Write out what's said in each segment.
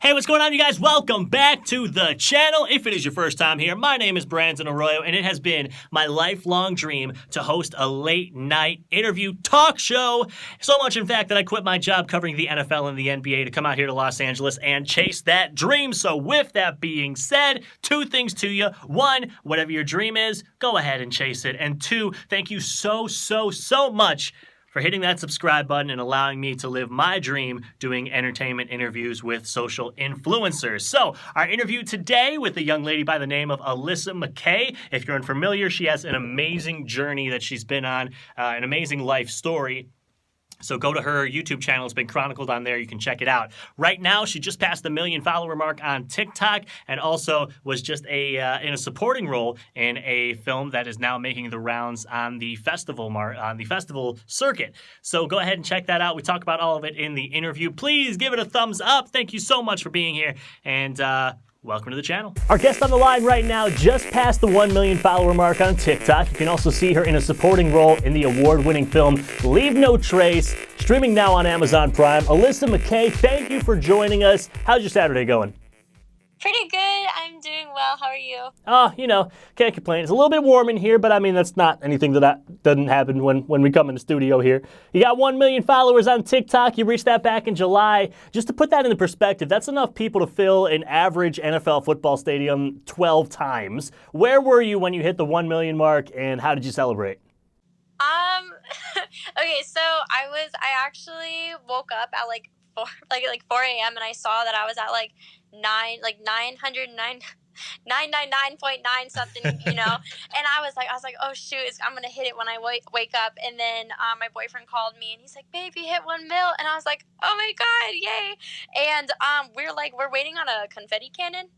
Hey, what's going on, you guys? Welcome back to the channel. If it is your first time here, my name is Brandon Arroyo, and it has been my lifelong dream to host a late-night interview talk show. So much, in fact, that I quit my job covering the NFL and the NBA to come out here to Los Angeles and chase that dream. So with that being said, two things to you. One, whatever your dream is, go ahead and chase it. And two, thank you so much for hitting that subscribe button and allowing me to live my dream doing entertainment interviews with social influencers. So, our interview today with a young lady by the name of Alyssa Mckay. If you're unfamiliar, she has an amazing journey that she's been on, an amazing life story. So go to her YouTube channel. It's been chronicled on there. You can check it out. Right now, she just passed the 1 million follower mark on TikTok and also was just in a supporting role in a film that is now making the rounds on the festival circuit. So go ahead and check that out. We talk about all of it in the interview. Please give it a thumbs up. Thank you so much for being here. And welcome to the channel. Our guest on the line right now just passed the 1 million follower mark on TikTok. You can also see her in a supporting role in the award-winning film Leave No Trace, streaming now on Amazon Prime. Alyssa Mckay, thank you for joining us. How's your Saturday going? Pretty good. I'm doing well. How are you? Can't complain. It's a little bit warm in here, but I mean, that's not anything that doesn't happen when we come in the studio here. You got 1 million followers on TikTok. You reached that back in July. Just to put that into perspective, that's enough people to fill an average NFL football stadium 12 times. Where were you when you hit the 1 million mark, and how did you celebrate? Okay, so I actually woke up at like 4 a.m. and I saw that I was at like 999.9 something, and I was like, oh shoot, I'm gonna hit it when I wake up. And then my boyfriend called me and he's like, babe, you hit 1 mil. And I was like, oh my god, yay. And we're waiting on a confetti cannon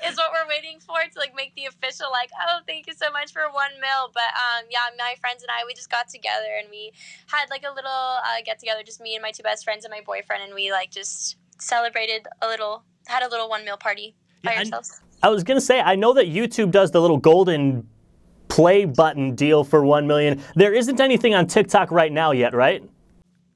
is what we're waiting for to like make the official oh, thank you so much for 1 mil. But my friends and I, we just got together and we had like a little get together, just me and my two best friends and my boyfriend, and we just celebrated had a little 1 mil party by ourselves. I was going to say, I know that YouTube does the little golden play button deal for 1 million. There isn't anything on TikTok right now yet, right?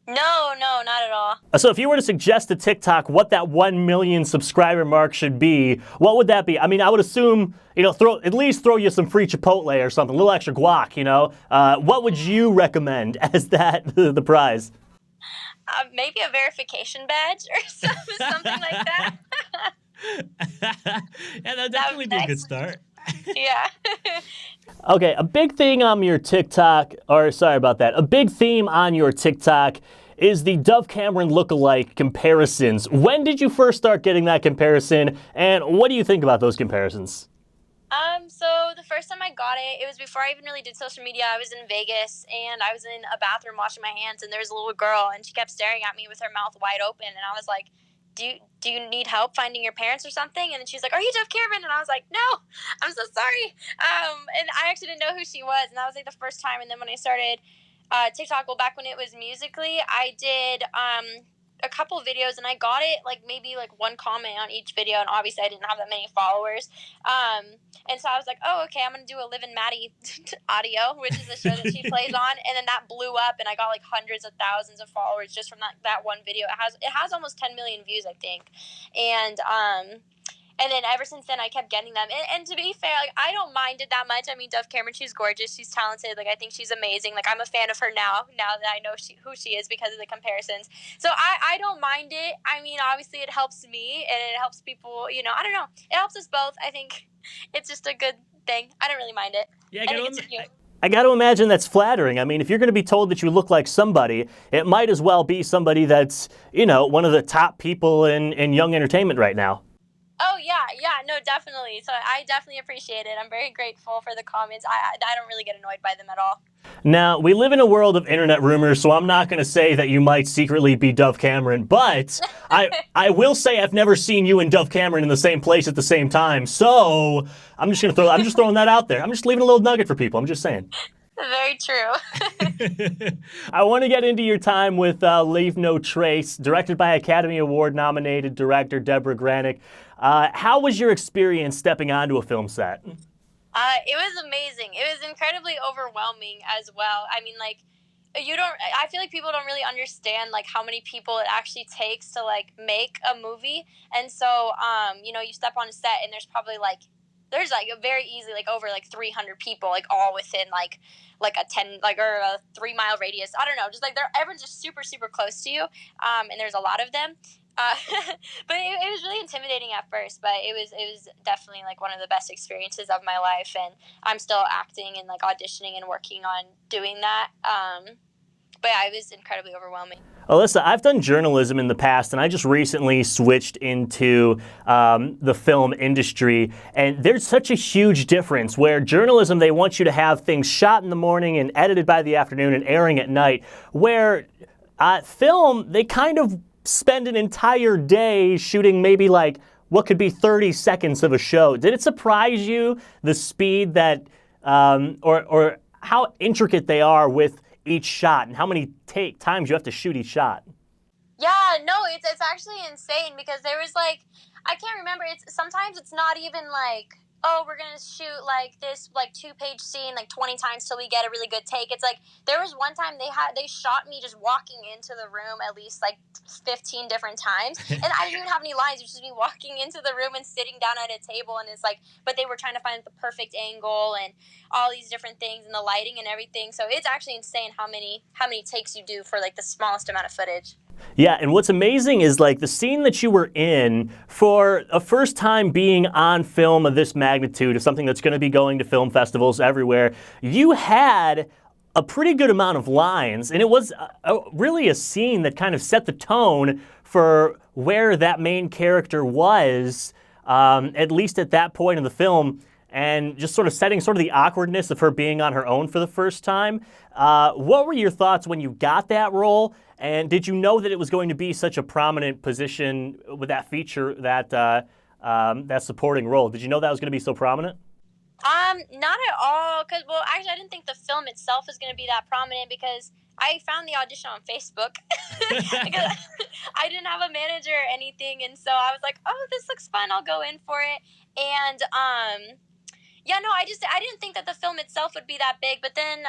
No, not at all. So if you were to suggest to TikTok what that 1 million subscriber mark should be, what would that be? I mean, I would assume, at least throw you some free Chipotle or something, a little extra guac, What would you recommend as the prize? Maybe a verification badge or something like that. Yeah, that'd definitely be a good start. Yeah. Okay, a big thing on your TikTok, a big theme on your TikTok is the Dove Cameron lookalike comparisons. When did you first start getting that comparison, and what do you think about those comparisons? So the first time I got it was before I even really did social media. I was in Vegas and I was in a bathroom washing my hands, and there was a little girl and she kept staring at me with her mouth wide open, and I was like, do you need help finding your parents or something? And then she's like, are you Dove Cameron? And I was like, no, I'm so sorry. And I actually didn't know who she was, and that was like the first time. And then when I started TikTok, back when it was Musical.ly, I did a couple videos and I got it maybe one comment on each video, and obviously I didn't have that many followers, and so I was like, oh, okay, I'm gonna do a Liv and Maddie audio, which is the show that she plays on, and then that blew up and I got hundreds of thousands of followers just from that one video. It has almost 10 million views, I think, and then ever since then, I kept getting them. And to be fair, I don't mind it that much. I mean, Dove Cameron, she's gorgeous. She's talented. I think she's amazing. I'm a fan of her now that I know who she is because of the comparisons. So I don't mind it. I mean, obviously, it helps me and it helps people, I don't know. It helps us both. I think it's just a good thing. I don't really mind it. Yeah, I got to imagine that's flattering. I mean, if you're going to be told that you look like somebody, it might as well be somebody that's, one of the top people in young entertainment right now. Oh, yeah, no, definitely. So I definitely appreciate it. I'm very grateful for the comments. I don't really get annoyed by them at all. Now, we live in a world of internet rumors, so I'm not going to say that you might secretly be Dove Cameron, but I will say I've never seen you and Dove Cameron in the same place at the same time. So I'm just throwing that out there. I'm just leaving a little nugget for people. I'm just saying. Very true. I want to get into your time with Leave No Trace, directed by Academy Award nominated director Deborah Granick. How was your experience stepping onto a film set? It was amazing. It was incredibly overwhelming as well. I mean, you don't I feel like people don't really understand like how many people it actually takes to like make a movie. And so you step on a set and there's like a very easy like over like 300 people like all within like a 10 like or a 3 mile radius. I don't know, just like everyone's just super super close to you, and there's a lot of them. uh, but it was really intimidating at first, but it was definitely like one of the best experiences of my life, and I'm still acting and like auditioning and working on doing that. But yeah, it was incredibly overwhelming. Alyssa, I've done journalism in the past, and I just recently switched into the film industry, and there's such a huge difference where journalism, they want you to have things shot in the morning and edited by the afternoon and airing at night, where film, they kind of spend an entire day shooting maybe like what could be 30 seconds of a show. Did it surprise you, the speed that, or how intricate they are with each shot and how many times you have to shoot each shot? Yeah, no, it's actually insane because there was like I can't remember. Sometimes it's not even like, oh, we're gonna shoot like this like 2-page scene like 20 times till we get a really good take. It's like there was one time they shot me just walking into the room at least like 15 different times, and I didn't even have any lines. It was just me walking into the room and sitting down at a table, and it's like, but they were trying to find the perfect angle and all these different things and the lighting and everything. So it's actually insane how many takes you do for like the smallest amount of footage. Yeah, and what's amazing is like the scene that you were in for a first time being on film of this magnitude, of something that's going to be going to film festivals everywhere. You had a pretty good amount of lines, and it was really a scene that kind of set the tone for where that main character was, at least at that point in the film, and just sort of setting sort of the awkwardness of her being on her own for the first time. What were your thoughts when you got that role? And did you know that it was going to be such a prominent position with that feature, that supporting role? Did you know that was going to be so prominent? Not at all. Cause actually, I didn't think the film itself was going to be that prominent because I found the audition on Facebook. Because I didn't have a manager or anything, and so I was like, "Oh, this looks fun. I'll go in for it." And yeah, no, I didn't think that the film itself would be that big, but then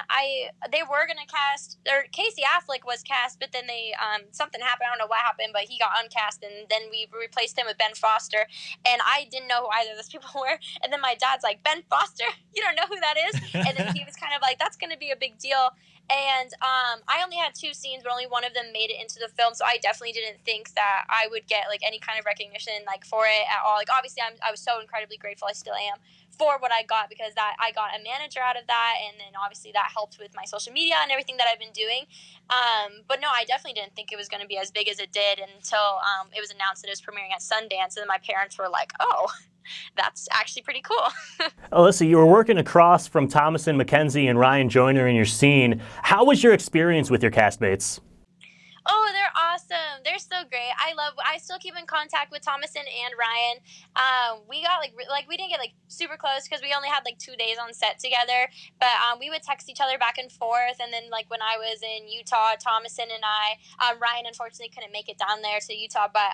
they were gonna cast, or Casey Affleck was cast, but then they something happened. I don't know what happened, but he got uncast, and then we replaced him with Ben Foster, and I didn't know who either of those people were. And then my dad's like, "Ben Foster, you don't know who that is?" And then he was kind of like, "That's gonna be a big deal." And I only had 2 scenes, but only one of them made it into the film, so I definitely didn't think that I would get like any kind of recognition like for it at all. Like obviously, I was so incredibly grateful. I still am for what I got, because that I got a manager out of that, and then obviously that helped with my social media and everything that I've been doing. But no, I definitely didn't think it was going to be as big as it did until it was announced that it was premiering at Sundance, and then my parents were like, "Oh, that's actually pretty cool." Alyssa, you were working across from Thomasin McKenzie and Ryan Joyner in your scene. How was your experience with your castmates? Oh, they're awesome. They're so great. I still keep in contact with Thomasin and Ryan. We got we didn't get like super close because we only had like 2 days on set together, but we would text each other back and forth. And then like when I was in Utah, Thomasin and Ryan unfortunately couldn't make it down there to Utah, but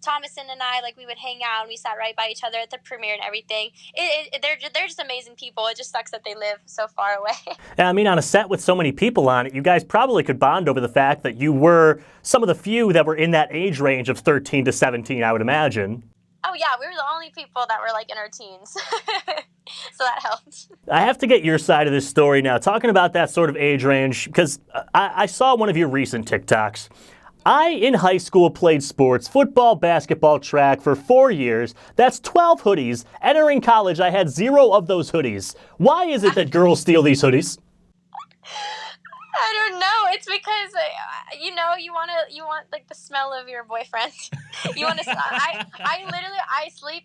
Thomasin and I, like, we would hang out and we sat right by each other at the premiere and everything. They're just amazing people. It just sucks that they live so far away. Yeah, I mean, on a set with so many people on it, you guys probably could bond over the fact that you were some of the few that were in that age range of 13 to 17, I would imagine. Oh, yeah, we were the only people that were, like, in our teens. So that helped. I have to get your side of this story now. Talking about that sort of age range, because I saw one of your recent TikToks. I, in high school, played sports, football, basketball, track for 4 years. That's 12 hoodies. Entering college, I had 0 of those hoodies. Why is it that girls steal these hoodies? I don't know. It's because you want like the smell of your boyfriend. You want to. I sleep.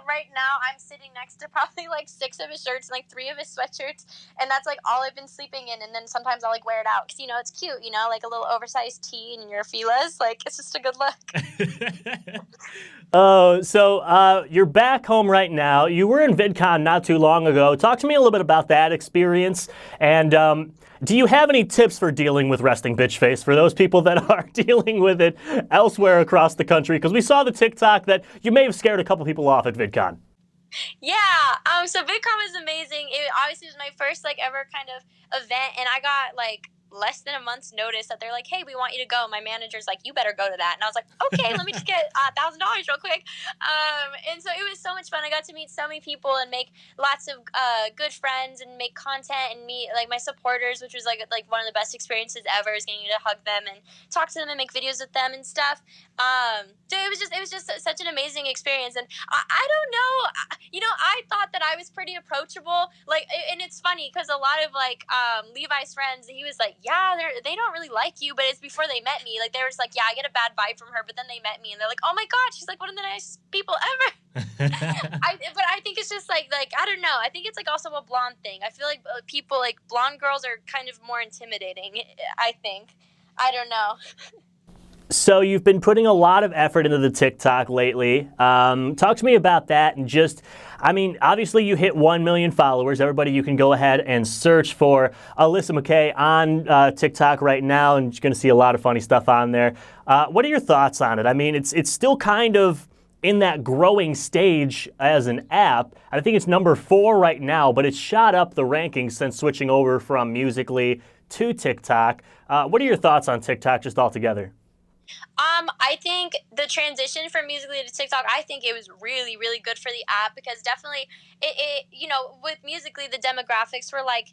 Right now I'm sitting next to probably like 6 of his shirts and like 3 of his sweatshirts, and that's like all I've been sleeping in. And then sometimes I'll like wear it out because it's cute. Like a little oversized tee and your filas. Like it's just a good look. Oh, so you're back home right now. You were in VidCon not too long ago. Talk to me a little bit about that experience. And do you have any tips for dealing with resting bitch face for those people that are dealing with it elsewhere across the country? Because we saw the TikTok that you may have scared a couple people off at VidCon. Yeah, so VidCon was amazing. It obviously was my first like ever kind of event, and I got like less than a month's notice that they're like, hey, we want you to go. My manager's like, you better go to that. And I was like, okay, let me just get $1,000 real quick. And so it was so much fun. I got to meet so many people and make lots of good friends and make content and meet like my supporters, which was like one of the best experiences ever, is getting to hug them and talk to them and make videos with them and stuff. So it was just such an amazing experience. And I don't know, I thought that I was pretty approachable. Like, and it's funny because a lot of like Levi's friends, he was like, yeah, they don't really like you, but it's before they met me. Like, they were just like, yeah, I get a bad vibe from her, but then they met me and they're like, oh my god, she's like one of the nicest people ever. But I think it's just like I don't know. I think it's like also a blonde thing. I feel like people, like blonde girls, are kind of more intimidating. I think. I don't know. So you've been putting a lot of effort into the TikTok lately. Talk to me about that, and just, I mean, obviously you hit 1 million followers. Everybody, you can go ahead and search for Alyssa Mckay on TikTok right now, and you're going to see a lot of funny stuff on there. What are your thoughts on it? I mean, it's still kind of in that growing stage as an app. I think it's number 4 right now, but it's shot up the rankings since switching over from Musical.ly to TikTok. What are your thoughts on TikTok just altogether? I think the transition from Musical.ly to TikTok, I think it was really, really good for the app, because definitely it with Musical.ly, the demographics were like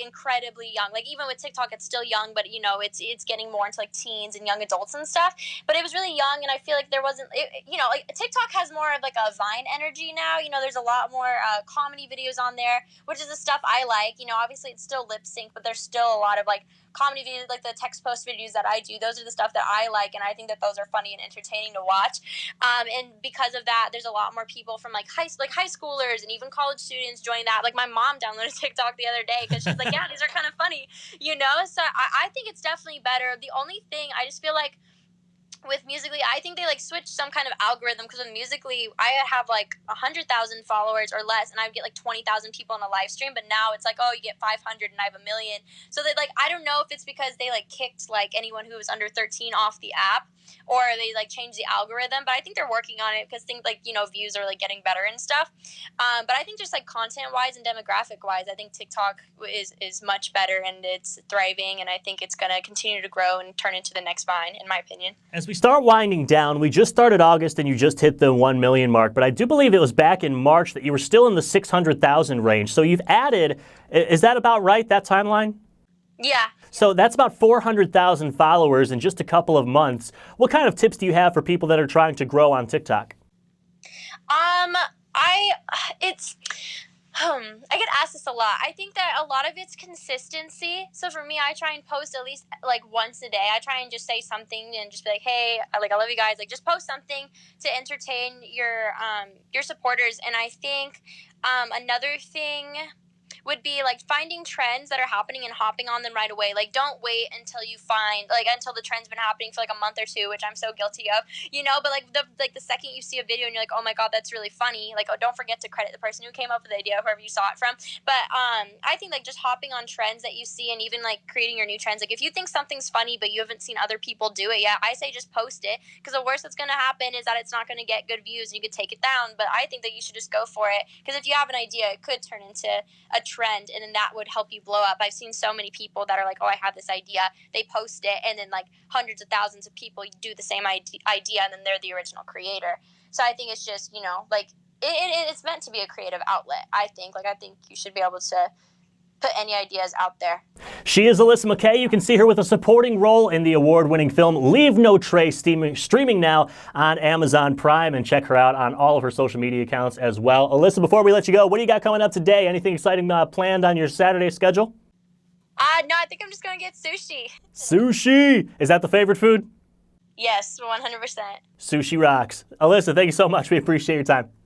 incredibly young. Like, even with TikTok, it's still young, but it's getting more into like teens and young adults and stuff. But it was really young, and I feel like there wasn't, like TikTok has more of like a Vine energy now. There's a lot more comedy videos on there, which is the stuff I like. Obviously it's still lip sync, but there's still a lot of like comedy videos, like the text post videos that I do. Those are the stuff that I like, and I think that those are funny and entertaining to watch. And because of that, there's a lot more people from like high schoolers and even college students joining that. Like, my mom downloaded TikTok the other day because she's like, yeah, these are kind of funny, So I think it's definitely better. The only thing, I just feel like with Musical.ly, I think they like switched some kind of algorithm, because with Musical.ly, I have like 100,000 followers or less, and I would get like 20,000 people on a live stream. But now it's like, oh, you get 500 and I have 1 million. So that, like, I don't know if it's because they like kicked like anyone who was under 13 off the app, or they like changed the algorithm. But I think they're working on it, because things like views are like getting better and stuff. But I think just like content wise and demographic wise, I think TikTok is much better, and it's thriving, and I think it's gonna continue to grow and turn into the next Vine, in my opinion. As we start winding down, we just started August and you just hit the 1 million mark, but I do believe it was back in March that you were still in the 600,000 range. So you've added, is that about right, that timeline? Yeah. So that's about 400,000 followers in just a couple of months. What kind of tips do you have for people that are trying to grow on TikTok? I get asked this a lot. I think that a lot of it's consistency. So for me, I try and post at least like once a day. I try and just say something and just be like, hey, I love you guys. Like, just post something to entertain your supporters. And I think another thing would be like finding trends that are happening and hopping on them right away. Like, don't wait until you find until the trend's been happening for like a month or two, which I'm so guilty of, but the second you see a video and you're like, oh my god, that's really funny, like, oh, don't forget to credit the person who came up with the idea, whoever you saw it from. But I think like just hopping on trends that you see, and even like creating your new trends. Like, if you think something's funny but you haven't seen other people do it yet, I say just post it, because the worst that's going to happen is that it's not going to get good views and you could take it down. But I think that you should just go for it, because if you have an idea, it could turn into a trend, and then that would help you blow up. I've seen so many people that are like, oh, I have this idea, they post it, and then like hundreds of thousands of people do the same idea, and then they're the original creator. So I think it's just it's meant to be a creative outlet. I think you should be able to put any ideas out there. She is Alyssa Mckay. You can see her with a supporting role in the award-winning film Leave No Trace, streaming now on Amazon Prime, and check her out on all of her social media accounts as well. Alyssa, before we let you go, what do you got coming up today? Anything exciting planned on your Saturday schedule? No, I think I'm just going to get sushi. Sushi! Is that the favorite food? Yes, 100%. Sushi rocks. Alyssa, thank you so much. We appreciate your time.